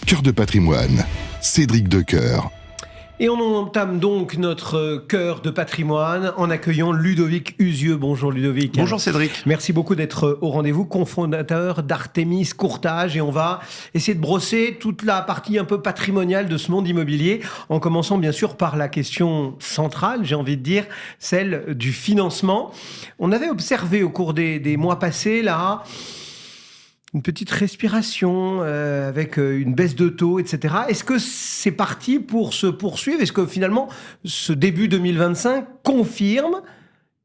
Cœur de patrimoine, Cédric Decoeur. Et on entame donc notre cœur de patrimoine en accueillant Ludovic Usieux. Bonjour Ludovic. Bonjour Cédric. Merci beaucoup d'être au rendez-vous, cofondateur d'Artémis Courtage. Et on va essayer de brosser toute la partie un peu patrimoniale de ce monde immobilier, en commençant bien sûr par la question centrale, j'ai envie de dire, celle du financement. On avait observé au cours des mois passés, là, une petite respiration avec une baisse de taux, etc. Est-ce que c'est parti pour se poursuivre ? Est-ce que finalement, ce début 2025 confirme ?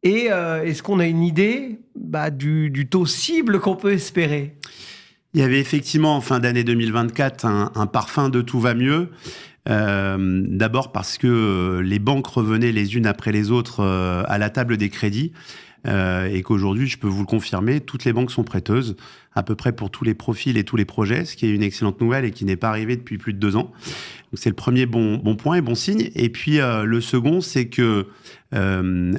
Et est-ce qu'on a une idée du taux cible qu'on peut espérer ? Il y avait effectivement en fin d'année 2024 un parfum de tout va mieux. D'abord parce que les banques revenaient les unes après les autres à la table des crédits. Et qu'aujourd'hui, je peux vous le confirmer, toutes les banques sont prêteuses, à peu près pour tous les profils et tous les projets, ce qui est une excellente nouvelle et qui n'est pas arrivé depuis plus de 2 ans. Donc c'est le premier bon point et bon signe. Et puis le second, c'est que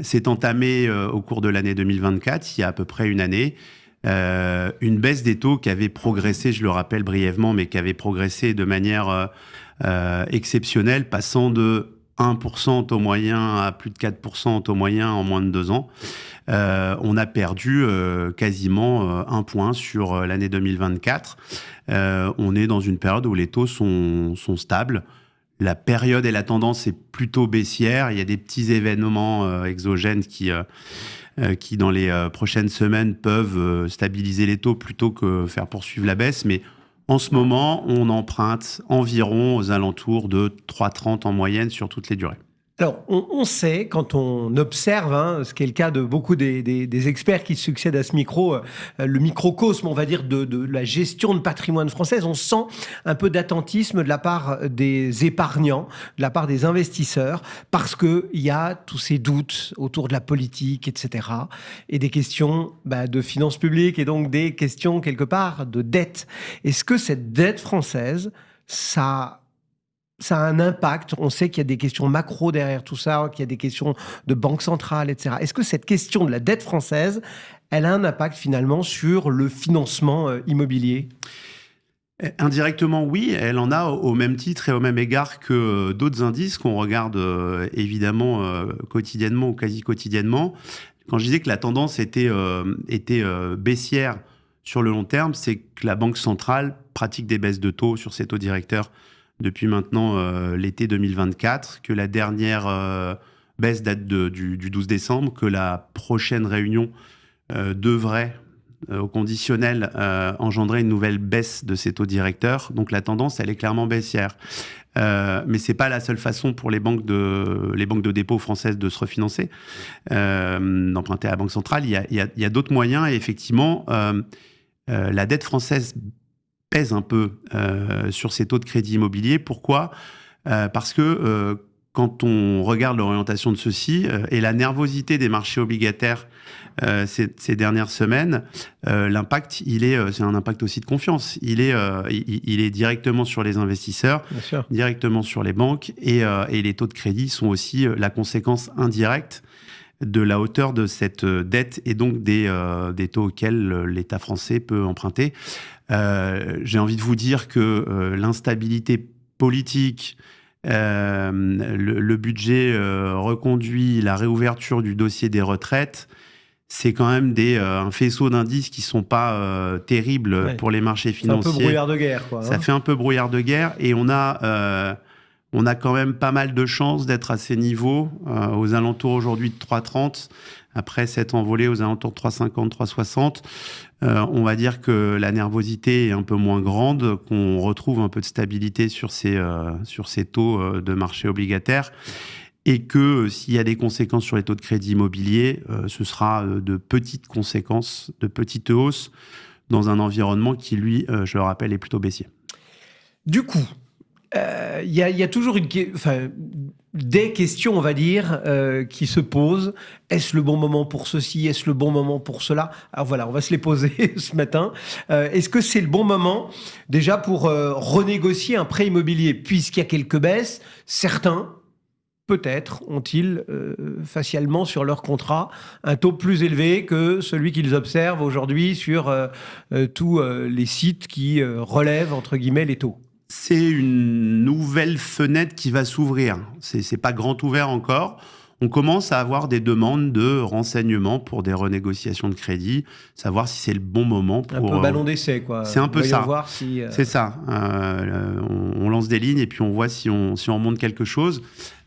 c'est entamé au cours de l'année 2024, il y a à peu près une année, une baisse des taux qui avait progressé, je le rappelle brièvement, mais qui avait progressé de manière exceptionnelle, passant de 1% taux moyen à plus de 4% taux moyen en moins de 2 ans. On a perdu quasiment 1 point sur l'année 2024. On est dans une période où les taux sont stables. La période et la tendance est plutôt baissière. Il y a des petits événements exogènes qui dans les prochaines semaines peuvent stabiliser les taux plutôt que faire poursuivre la baisse. Mais en ce moment, on emprunte environ aux alentours de 3,30 en moyenne sur toutes les durées. Alors, on sait, quand on observe, ce qui est le cas de beaucoup des experts qui succèdent à ce micro, le microcosme, on va dire, de la gestion de patrimoine française, on sent un peu d'attentisme de la part des épargnants, de la part des investisseurs, parce qu'il y a tous ces doutes autour de la politique, etc., et des questions de finances publiques, et donc des questions, quelque part, de dette. Est-ce que cette dette française, ça a un impact? On sait qu'il y a des questions macro derrière tout ça, qu'il y a des questions de banque centrale, etc. Est-ce que cette question de la dette française, elle a un impact finalement sur le financement immobilier ? Indirectement, oui, elle en a au même titre et au même égard que d'autres indices qu'on regarde évidemment quotidiennement ou quasi quotidiennement. Quand je disais que la tendance était baissière sur le long terme, c'est que la Banque centrale pratique des baisses de taux sur ses taux directeurs depuis maintenant l'été 2024, que la dernière baisse date du 12 décembre, que la prochaine réunion devrait, au conditionnel, engendrer une nouvelle baisse de ces taux directeurs. Donc la tendance, elle est clairement baissière. Mais c'est pas la seule façon pour les banques de dépôt françaises de se refinancer, d'emprunter à la Banque centrale. Il y a d'autres moyens et effectivement, la dette française pèse un peu sur ces taux de crédit immobilier. Pourquoi ? Parce que quand on regarde l'orientation de ceux-ci et la nervosité des marchés obligataires ces dernières semaines, l'impact, c'est un impact aussi de confiance. Il est directement sur les investisseurs, directement sur les banques, et les taux de crédit sont aussi la conséquence indirecte de la hauteur de cette dette et donc des taux auxquels l'État français peut emprunter. J'ai envie de vous dire que l'instabilité politique, le budget reconduit, la réouverture du dossier des retraites, c'est quand même un faisceau d'indices qui sont pas terribles pour les marchés financiers. C'est un peu brouillard de guerre, quoi. Ça fait un peu brouillard de guerre et on a quand même pas mal de chances d'être à ces niveaux, aux alentours aujourd'hui de 3,30, après s'être envolé aux alentours de 3,50, 3,60. On va dire que la nervosité est un peu moins grande, qu'on retrouve un peu de stabilité sur ces taux de marché obligataire, et que s'il y a des conséquences sur les taux de crédit immobilier, ce sera de petites conséquences, de petites hausses, dans un environnement qui, lui, je le rappelle, est plutôt baissier. Du coup, il y a toujours des questions, on va dire, qui se posent. Est-ce le bon moment pour ceci ? Est-ce le bon moment pour cela ? Alors voilà, on va se les poser ce matin. Est-ce que c'est le bon moment déjà pour renégocier un prêt immobilier ? Puisqu'il y a quelques baisses, certains, peut-être, ont-ils facialement sur leur contrat un taux plus élevé que celui qu'ils observent aujourd'hui sur tous les sites qui relèvent, entre guillemets, les taux. c'est une nouvelle fenêtre qui va s'ouvrir. C'est pas grand ouvert encore. On commence à avoir des demandes de renseignements pour des renégociations de crédit, savoir si c'est le bon moment pour... Un peu ballon d'essai, quoi. C'est un peu ça. Voir si, C'est ça. On lance des lignes et puis on voit si on remonte quelque chose.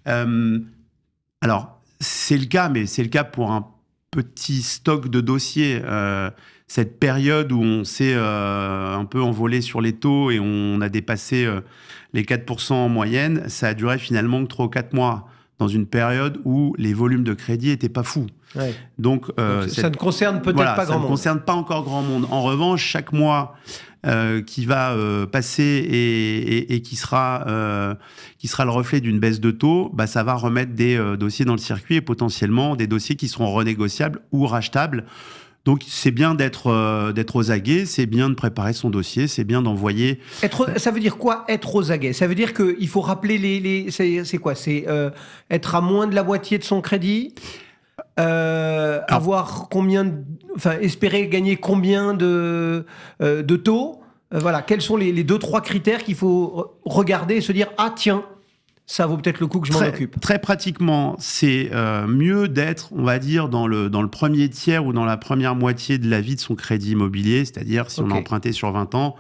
Alors, c'est le cas, mais c'est le cas pour un petit stock de dossiers. Cette période où on s'est un peu envolé sur les taux et on a dépassé les 4% en moyenne, ça a duré finalement que 3 ou 4 mois, dans une période où les volumes de crédit n'étaient pas fous. Ouais. Donc, ça ne concerne peut-être pas grand monde. Ça ne concerne pas encore grand monde. En revanche, chaque mois qui va passer et qui sera le reflet d'une baisse de taux, bah, ça va remettre des dossiers dans le circuit et potentiellement des dossiers qui seront renégociables ou rachetables. Donc, c'est bien d'être aux aguets, c'est bien de préparer son dossier, c'est bien d'envoyer... Ça veut dire quoi, être aux aguets ? Ça veut dire qu'il faut rappeler c'est quoi ? C'est être à moins de la moitié de son crédit ? Avoir espérer gagner combien de taux ? Voilà, quels sont les 2-3 critères qu'il faut regarder et se dire « Ah tiens !» Ça vaut peut-être le coup que je m'en occupe. Très pratiquement, c'est mieux d'être, on va dire, dans le premier tiers ou dans la première moitié de la vie de son crédit immobilier, c'est-à-dire si on a emprunté sur 20 ans,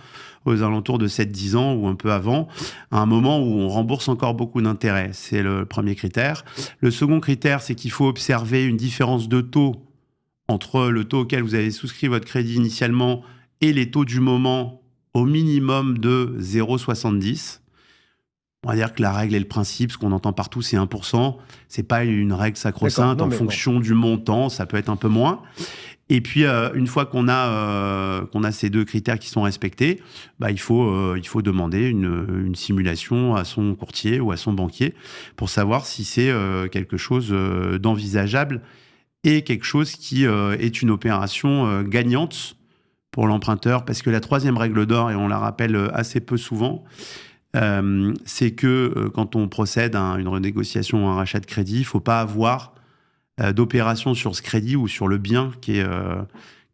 aux alentours de 7-10 ans ou un peu avant, à un moment où on rembourse encore beaucoup d'intérêts. C'est le premier critère. Le second critère, c'est qu'il faut observer une différence de taux entre le taux auquel vous avez souscrit votre crédit initialement et les taux du moment au minimum de 0,70. On va dire que la règle et le principe, ce qu'on entend partout, c'est 1%. C'est pas une règle sacro-sainte. En fonction du montant, ça peut être un peu moins. Et puis, une fois qu'on a ces 2 critères qui sont respectés, bah, il faut demander une simulation à son courtier ou à son banquier pour savoir si c'est quelque chose d'envisageable et quelque chose qui est une opération gagnante pour l'emprunteur. Parce que la 3e règle d'or, et on la rappelle assez peu souvent, c'est que quand on procède à une renégociation ou un rachat de crédit, il ne faut pas avoir d'opération sur ce crédit ou sur le bien qui est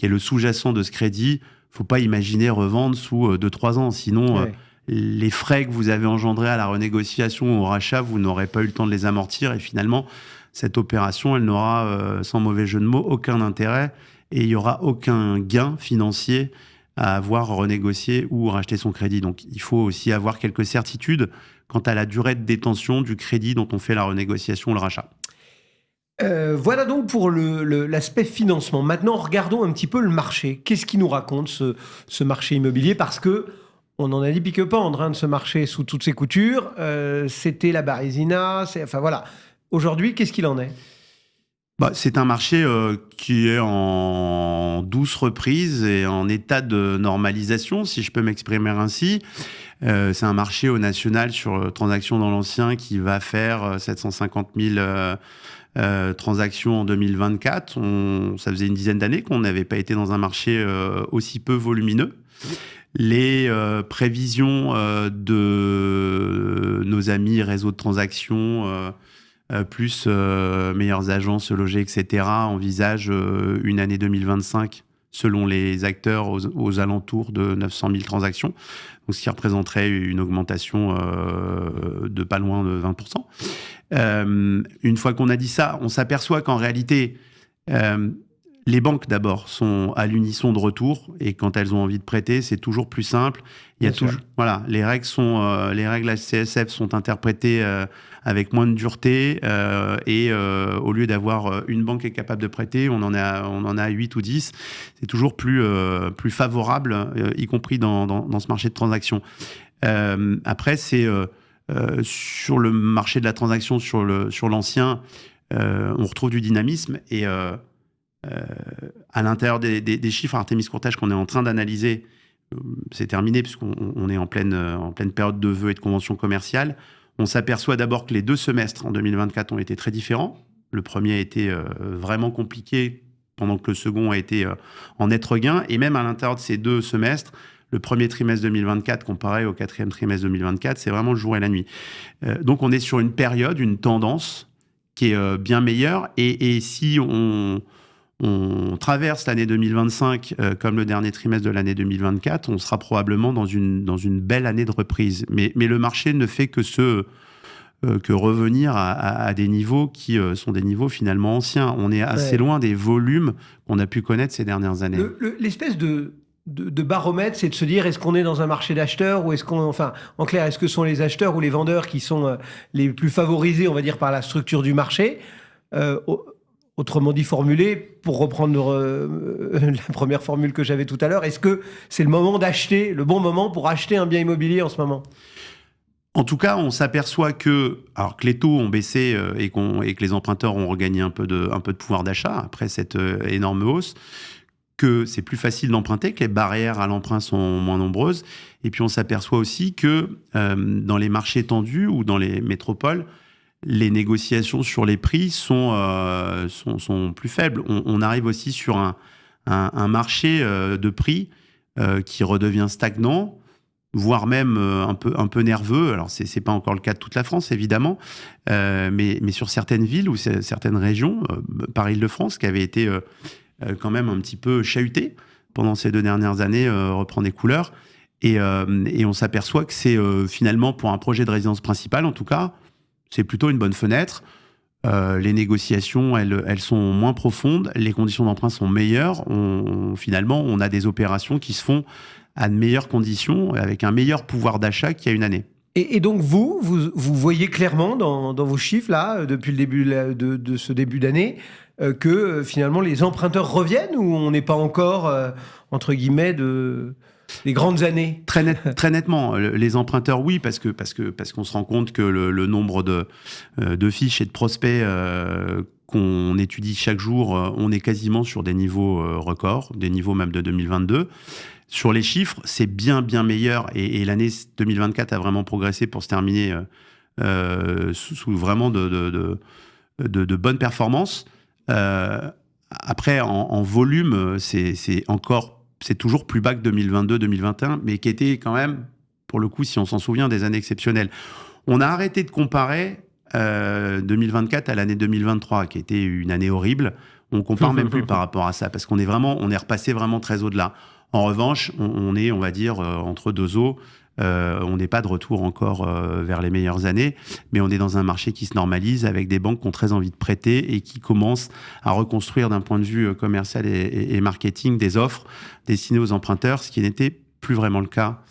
le sous-jacent de ce crédit. Il ne faut pas imaginer revendre sous 2-3 ans. Sinon, les frais que vous avez engendrés à la renégociation ou au rachat, vous n'aurez pas eu le temps de les amortir. Et finalement, cette opération, elle n'aura, sans mauvais jeu de mots, aucun intérêt. Et il n'y aura aucun gain financier à avoir renégocié ou racheté son crédit. Donc, il faut aussi avoir quelques certitudes quant à la durée de détention du crédit dont on fait la renégociation ou le rachat. Voilà donc pour l'aspect financement. Maintenant, regardons un petit peu le marché. Qu'est-ce qui nous raconte ce marché immobilier ? Parce que on en a dit pique-pendre de ce marché sous toutes ses coutures. C'était la Bérésina. Enfin voilà. Aujourd'hui, qu'est-ce qu'il en est ? C'est un marché qui est en douce reprise et en état de normalisation, si je peux m'exprimer ainsi. C'est un marché au national sur transactions dans l'ancien qui va faire 750 000 transactions en 2024. Ça faisait une dizaine d'années qu'on n'avait pas été dans un marché aussi peu volumineux. Les prévisions de nos amis réseaux de transactions... plus meilleures agences logées, etc., envisagent une année 2025, selon les acteurs, aux alentours de 900 000 transactions, donc ce qui représenterait une augmentation de pas loin de 20%. Une fois qu'on a dit ça, on s'aperçoit qu'en réalité, les banques, d'abord, sont à l'unisson de retour, et quand elles ont envie de prêter, c'est toujours plus simple. Il y a toujours, voilà, les règles HCSF sont interprétées avec moins de dureté, et au lieu d'avoir une banque qui est capable de prêter, on en a 8 ou 10. C'est toujours plus favorable, y compris dans ce marché de transaction. Après, c'est sur le marché de la transaction, sur l'ancien, on retrouve du dynamisme, et à l'intérieur des chiffres Artémis Courtage qu'on est en train d'analyser, c'est terminé puisqu'on est en pleine période de vœux et de conventions commerciales. On s'aperçoit d'abord que les 2 semestres en 2024 ont été très différents. Le premier a été vraiment compliqué, pendant que le second a été en net regain. Et même à l'intérieur de ces 2 semestres, le premier trimestre 2024 comparé au 4e trimestre 2024, c'est vraiment le jour et la nuit. Donc on est sur une période, une tendance qui est bien meilleure. Et si on on traverse l'année 2025 comme le dernier trimestre de l'année 2024, on sera probablement dans une belle année de reprise. Mais le marché ne fait que revenir à des niveaux qui sont des niveaux finalement anciens. On est assez loin des volumes qu'on a pu connaître ces dernières années. L'espèce de baromètre, c'est de se dire, est-ce qu'on est dans un marché d'acheteurs ou en clair, est-ce que ce sont les acheteurs ou les vendeurs qui sont les plus favorisés, on va dire, par la structure du marché? Autrement dit, formulé, pour reprendre la première formule que j'avais tout à l'heure, est-ce que c'est le moment d'acheter, le bon moment pour acheter un bien immobilier en ce moment? En tout cas, on s'aperçoit que les taux ont baissé et que les emprunteurs ont regagné un peu de pouvoir d'achat après cette énorme hausse, que c'est plus facile d'emprunter, que les barrières à l'emprunt sont moins nombreuses. Et puis on s'aperçoit aussi que dans les marchés tendus ou dans les métropoles, les négociations sur les prix sont plus faibles. On arrive aussi sur un marché de prix qui redevient stagnant, voire même un peu nerveux. Alors, c'est pas encore le cas de toute la France, évidemment, mais sur certaines villes ou certaines régions, par Île-de-France, qui avait été quand même un petit peu chahutée pendant ces 2 dernières années, reprend des couleurs. Et on s'aperçoit que c'est finalement, pour un projet de résidence principale, en tout cas, c'est plutôt une bonne fenêtre. Les négociations, elles sont moins profondes, les conditions d'emprunt sont meilleures. Finalement, on a des opérations qui se font à de meilleures conditions, avec un meilleur pouvoir d'achat qu'il y a une année. Et donc vous voyez clairement dans vos chiffres, là, depuis le début de ce début d'année, que finalement les emprunteurs reviennent, ou on n'est pas encore, entre guillemets, des grandes années? Très nettement, les emprunteurs, oui, parce qu'on se rend compte que le nombre de fiches et de prospects qu'on étudie chaque jour, on est quasiment sur des niveaux records, des niveaux même de 2022. Sur les chiffres, c'est bien meilleur, et l'année 2024 a vraiment progressé pour se terminer sous vraiment de bonnes performances. Après, en volume, c'est toujours plus bas que 2022-2021, mais qui était quand même, pour le coup, si on s'en souvient, des années exceptionnelles. On a arrêté de comparer 2024 à l'année 2023, qui était une année horrible. On compare même plus par rapport à ça, parce qu'on est repassé vraiment très au-delà. En revanche, on est, on va dire, entre deux eaux. On n'est pas de retour encore vers les meilleures années, mais on est dans un marché qui se normalise, avec des banques qui ont très envie de prêter et qui commencent à reconstruire d'un point de vue commercial et marketing des offres destinées aux emprunteurs, ce qui n'était plus vraiment le cas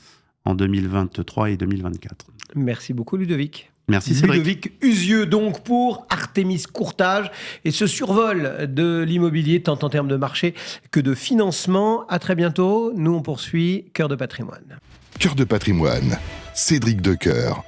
en 2023 et 2024. Merci beaucoup, Ludovic. Merci Cédric. Ludovic Usieux, donc, pour Artémis Courtage et ce survol de l'immobilier, tant en termes de marché que de financement. À très bientôt. Nous, on poursuit Cœur de patrimoine. Cœur de patrimoine, Cédric Decoeur.